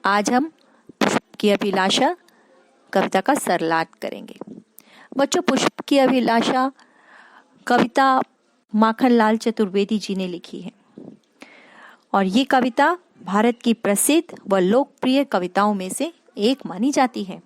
आज हम पुष्प की अभिलाषा कविता का सरलाट करेंगे। बच्चों, पुष्प की अभिलाषा कविता माखनलाल चतुर्वेदी जी ने लिखी है और ये कविता भारत की प्रसिद्ध व लोकप्रिय कविताओं में से एक मानी जाती है।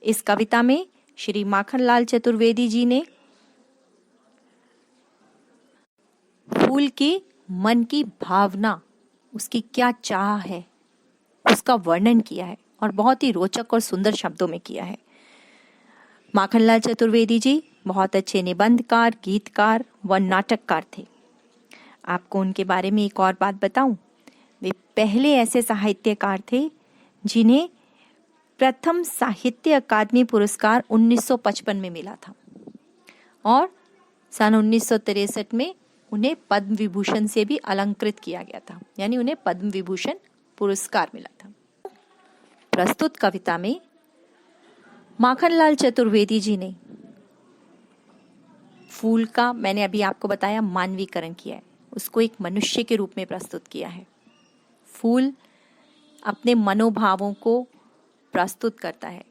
इस कविता में श्री माखनलाल चतुर्वेदी जी ने फूल की मन की भावना, उसकी क्या चाह है, उसका वर्णन किया है और बहुत ही रोचक और सुंदर शब्दों में किया है। माखनलाल चतुर्वेदी जी बहुत अच्छे निबंधकार, गीतकार व नाटककार थे। आपको उनके बारे में एक और बात बताऊं, वे पहले ऐसे साहित्यकार थे जिन्हें प्रथम साहित्य अकादमी पुरस्कार 1955 में मिला था और सन 1963 में उन्हें पद्म विभूषण से भी अलंकृत किया गया था, यानी उन्हें पद्म विभूषण पुरस्कार मिला था। प्रस्तुत कविता में माखनलाल चतुर्वेदी जी ने फूल का, मैंने अभी आपको बताया, मानवीकरण किया है, उसको एक मनुष्य के रूप में प्रस्तुत किया है। फूल अपने मनोभावों को प्रस्तुत करता है।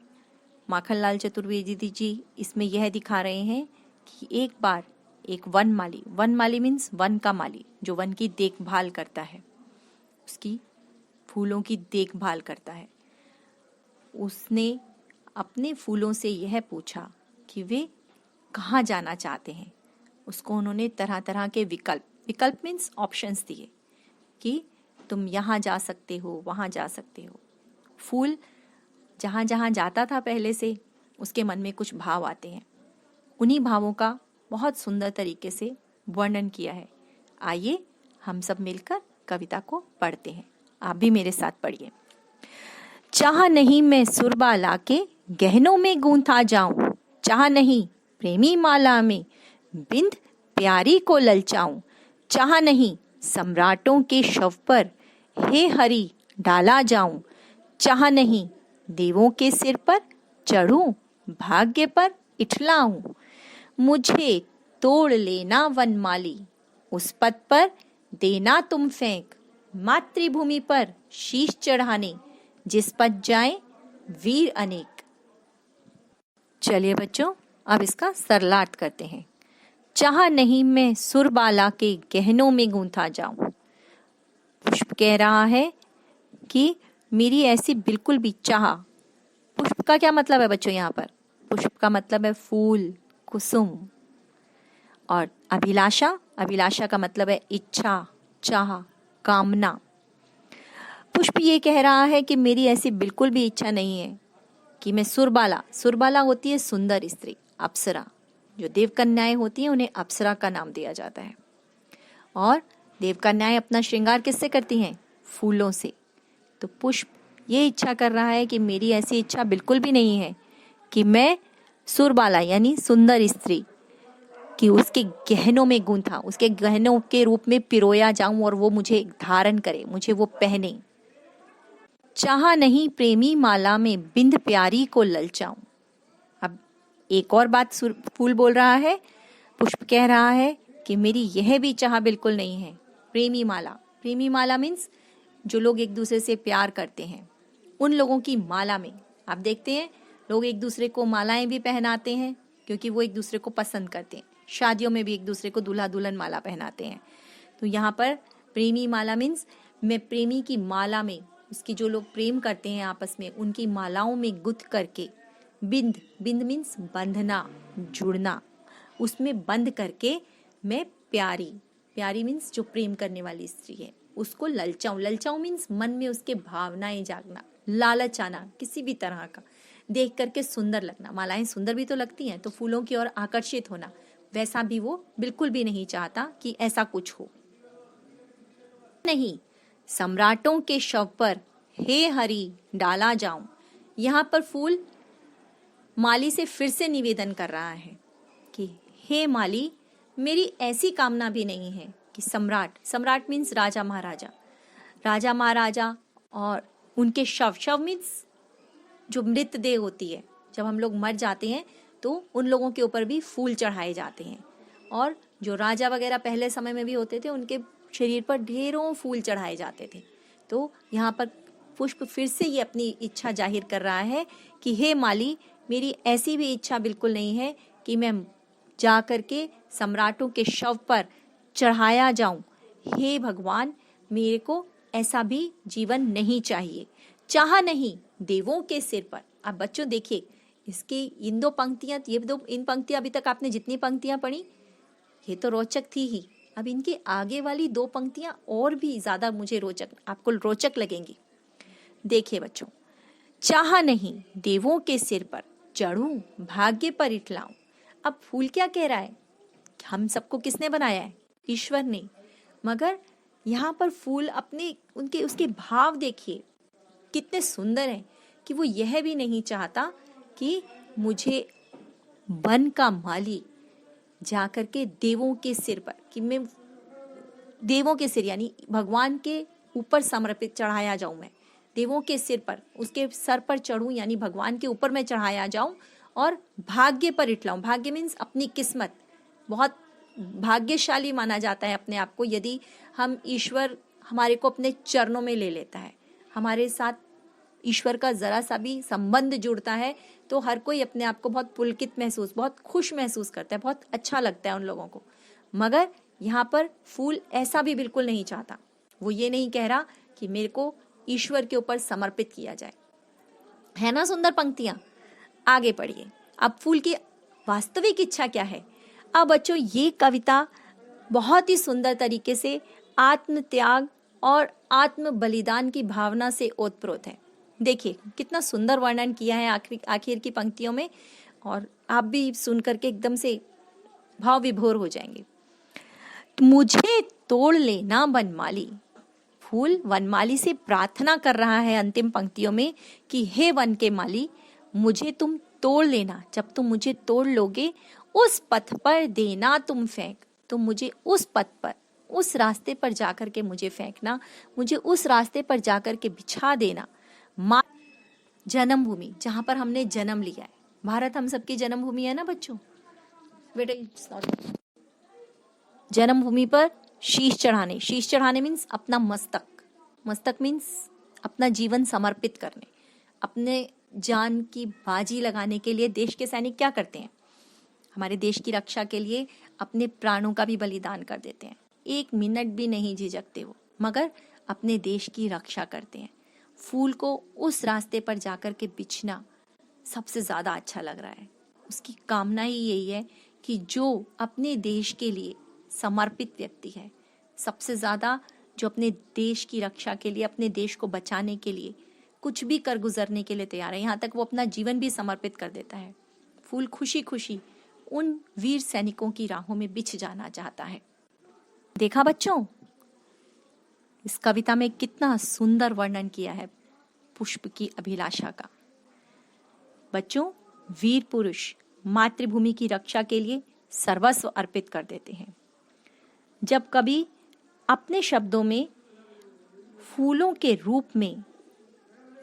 माखनलाल चतुर्वेदी जी इसमें यह दिखा रहे हैं कि एक बार एक वनमाली मीन्स वन का माली, जो वन की देखभाल करता है, उसकी फूलों की देखभाल करता है, उसने अपने फूलों से यह पूछा कि वे कहाँ जाना चाहते हैं। उसको उन्होंने तरह तरह के विकल्प मीन्स ऑप्शंस दिए कि तुम यहाँ जा सकते हो, वहाँ जा सकते हो। फूल जहाँ जहाँ जाता था पहले से, उसके मन में कुछ भाव आते हैं। उन्हीं भावों का बहुत सुंदर तरीके से वर्णन किया है। आइए हम सब मिलकर कविता को पढ़ते हैं। आप भी मेरे साथ पढ़िए। चाह नहीं मैं सुरबा लाके गहनों में गूंथा जाऊं, चाह नहीं प्रेमी माला में बिंद प्यारी को ललचाऊं, चाह नहीं सम्राटों के शव पर हे हरि डाला जाऊं, चाह नहीं देवों के सिर पर चढ़ूं, भाग्य पर इठलाऊं, मुझे तोड़ लेना वनमाली, उस पद पर देना तुम फेंक, मातृभूमि पर शीश चढ़ाने जिस पद जाए वीर अनेक। चलिए बच्चों, अब इसका सरलाट करते हैं। चाह नहीं मैं सुरबाला के गहनों में गूंथा जाऊं। पुष्प कह रहा है कि मेरी ऐसी बिल्कुल भी चाह, पुष्प का क्या मतलब है बच्चों यहाँ पर? पुष्प का मतलब है फूल, कुसुम। और अभिलाषा का मतलब है इच्छा, चाह, कामना। पुष्प ये कह रहा है कि मेरी ऐसी बिल्कुल भी इच्छा नहीं है कि मैं सुरबाला होती है सुंदर स्त्री, अप्सरा। जो देवकन्याएं होती हैं उन्हें अप्सरा का नाम दिया जाता है। और देवकन्याएं अपना श्रृंगार किससे करती हैं? फूलों से। तो पुष्प ये इच्छा कर रहा है कि मेरी ऐसी इच्छा बिल्कुल भी नहीं है कि मैं सुरबाला यानी सुंदर स्त्री कि उसके गहनों में गूंथा, उसके गहनों के रूप में पिरोया जाऊं और वो मुझे धारण करे, मुझे वो पहने। चाह नहीं प्रेमी माला में बिंद प्यारी को ललचाऊं। अब एक और बात फूल बोल रहा है, पुष्प कह रहा है कि मेरी यह भी चाह बिल्कुल नहीं है। प्रेमी माला मीन्स जो लोग एक दूसरे से प्यार करते हैं, उन लोगों की माला में। आप देखते हैं लोग एक दूसरे को मालाएं भी पहनाते हैं क्योंकि वो एक दूसरे को पसंद करते हैं। शादियों में भी एक दूसरे को दूल्हा दुल्हन माला पहनाते हैं। तो यहाँ पर प्रेमी माला मीन्स मैं प्रेमी की माला में, उसकी जो लोग प्रेम करते हैं आपस में, उनकी मालाओं में गुथ करके, बिंद मीन्स बंधना, जुड़ना, उसमें बंद करके मैं प्यारी मीन्स जो प्रेम करने वाली स्त्री है उसको ललचाऊं मीन्स मन में उसके भावनाएं जागना, लालच आना, किसी भी तरह का देख करके सुंदर लगना। मालाएं सुंदर भी तो लगती हैं, तो फूलों की ओर आकर्षित होना, वैसा भी वो बिल्कुल भी नहीं चाहता कि ऐसा कुछ हो। नहीं सम्राटों के शव पर हे हरि डाला जाऊं। यहाँ पर फूल माली से फिर से निवेदन कर रहा है कि हे माली, मेरी ऐसी कामना भी नहीं है कि सम्राट मीन्स राजा महाराजा और उनके शव मीन्स जो मृतदेह होती है। जब हम लोग मर जाते हैं तो उन लोगों के ऊपर भी फूल चढ़ाए जाते हैं, और जो राजा वगैरह पहले समय में भी होते थे उनके शरीर पर ढेरों फूल चढ़ाए जाते थे। तो यहाँ पर पुष्प फिर से ये अपनी इच्छा जाहिर कर रहा है कि हे माली, मेरी ऐसी भी इच्छा बिल्कुल नहीं है कि मैं जा करके सम्राटों के शव पर चढ़ाया जाऊं। हे भगवान, मेरे को ऐसा भी जीवन नहीं चाहिए। चाहा नहीं देवों के सिर पर। अब बच्चों देखिए, इसकी इन दो पंक्तियां, इन पंक्तियां अभी तक आपने जितनी पंक्तियां पढ़ी ये तो रोचक थी ही। अब इनके आगे वाली दो पंक्तियां और भी ज्यादा मुझे आपको रोचक लगेंगी। देखिए बच्चों, चाहा नहीं देवों के सिर पर चढ़ूं, भाग्य पर इठलाऊं। अब फूल क्या कह रहा है? हम सबको किसने बनाया है? ईश्वर ने। मगर यहाँ पर फूल अपने उसके भाव देखिए कितने सुंदर हैं कि वो यह भी नहीं चाहता कि मुझे वन का माली जाकर के देवों के सिर पर, कि मैं देवों के सिर यानी भगवान के ऊपर समर्पित चढ़ाया जाऊं, मैं देवों के सिर पर, उसके सर पर चढ़ूं यानी भगवान के ऊपर मैं चढ़ाया जाऊं और भाग्य पर इठलाऊं। भाग्य मीन्स अपनी किस्मत। बहुत भाग्यशाली माना जाता है अपने आप को यदि ईश्वर हमारे को अपने चरणों में ले लेता है, हमारे साथ ईश्वर का जरा सा भी संबंध जुड़ता है तो हर कोई अपने आप को बहुत पुलकित महसूस, बहुत खुश महसूस करता है, बहुत अच्छा लगता है उन लोगों को। मगर यहाँ पर फूल ऐसा भी बिल्कुल नहीं चाहता। वो ये नहीं कह रहा कि मेरे को ईश्वर के ऊपर समर्पित किया जाए। है ना सुंदर पंक्तियां? आगे पढ़िए। अब फूल की वास्तविक इच्छा क्या है? अब बच्चों, ये कविता बहुत ही सुंदर तरीके से आत्म त्याग और आत्म बलिदान की भावना से ओतप्रोत है। देखिए कितना सुंदर वर्णन किया है आखिर की पंक्तियों में, और आप भी सुन करके एकदम से भाव विभोर हो जाएंगे। मुझे तोड़ लेना वनमाली। फूल वनमाली से प्रार्थना कर रहा है अंतिम पंक्तियों में कि हे वन के माली, मुझे तुम तोड़ लेना। जब तुम मुझे तोड़ लोगे, उस पथ पर देना तुम फेंक। तुम मुझे उस पथ पर, उस रास्ते पर जाकर के मुझे फेंकना, मुझे उस रास्ते पर जाकर के बिछा देना। माँ जन्मभूमि, जहां पर हमने जन्म लिया है। भारत हम सबकी जन्मभूमि है ना बच्चों? बेटा जन्मभूमि पर शीश चढ़ाने मीन्स अपना मस्तक मीन्स अपना जीवन समर्पित करने, अपने जान की बाजी लगाने के लिए देश के सैनिक क्या करते हैं? हमारे देश की रक्षा के लिए अपने प्राणों का भी बलिदान कर देते हैं। एक मिनट भी नहीं झिझकते वो, मगर अपने देश की रक्षा करते हैं। फूल को उस रास्ते पर जाकर के बिछना सबसे ज्यादा अच्छा लग रहा है। उसकी कामना ही यही है कि जो अपने देश के लिए समर्पित व्यक्ति है, सबसे ज्यादा जो अपने देश की रक्षा के लिए, अपने देश को बचाने के लिए कुछ भी कर गुजरने के लिए तैयार है, यहाँ तक वो अपना जीवन भी समर्पित कर देता है। फूल खुशी खुशी उन वीर सैनिकों की राहों में बिछ जाना चाहता है। देखा बच्चों, इस कविता में कितना सुंदर वर्णन किया है पुष्प की अभिलाषा का। बच्चों, वीर पुरुष मातृभूमि की रक्षा के लिए सर्वस्व अर्पित कर देते हैं। जब कभी अपने शब्दों में फूलों के रूप में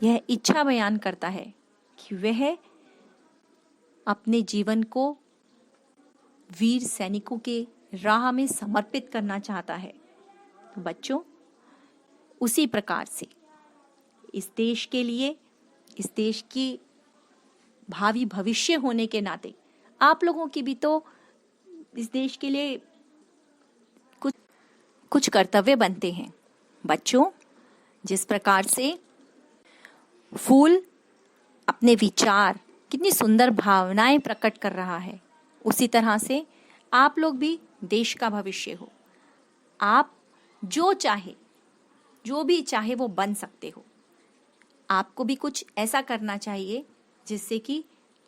यह इच्छा बयान करता है कि वह अपने जीवन को वीर सैनिकों के राह में समर्पित करना चाहता है, तो बच्चों उसी प्रकार से इस देश के लिए, इस देश की भावी भविष्य होने के नाते आप लोगों की भी तो इस देश के लिए कुछ कर्तव्य बनते हैं। बच्चों, जिस प्रकार से फूल अपने विचार, कितनी सुंदर भावनाएं प्रकट कर रहा है, उसी तरह से आप लोग भी देश का भविष्य हो। आप जो भी चाहे वो बन सकते हो। आपको भी कुछ ऐसा करना चाहिए जिससे कि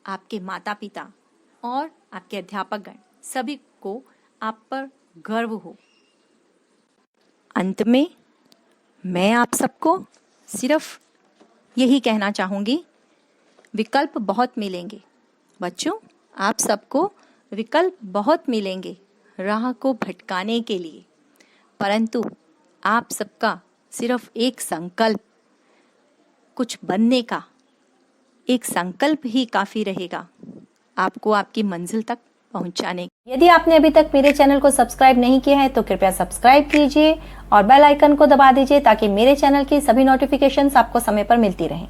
आपके माता पिता और आपके अध्यापकगण सभी को आप पर गर्व हो। अंत में मैं आप सबको सिर्फ यही कहना चाहूंगी, विकल्प बहुत मिलेंगे बच्चों, आप सबको विकल्प बहुत मिलेंगे राह को भटकाने के लिए, परंतु आप सबका सिर्फ एक संकल्प, कुछ बनने का एक संकल्प ही काफी रहेगा आपको आपकी मंजिल तक पहुंचाने। यदि आपने अभी तक मेरे चैनल को सब्सक्राइब नहीं किया है तो कृपया सब्सक्राइब कीजिए और बेल आइकन को दबा दीजिए ताकि मेरे चैनल की सभी नोटिफिकेशंस आपको समय पर मिलती रहें।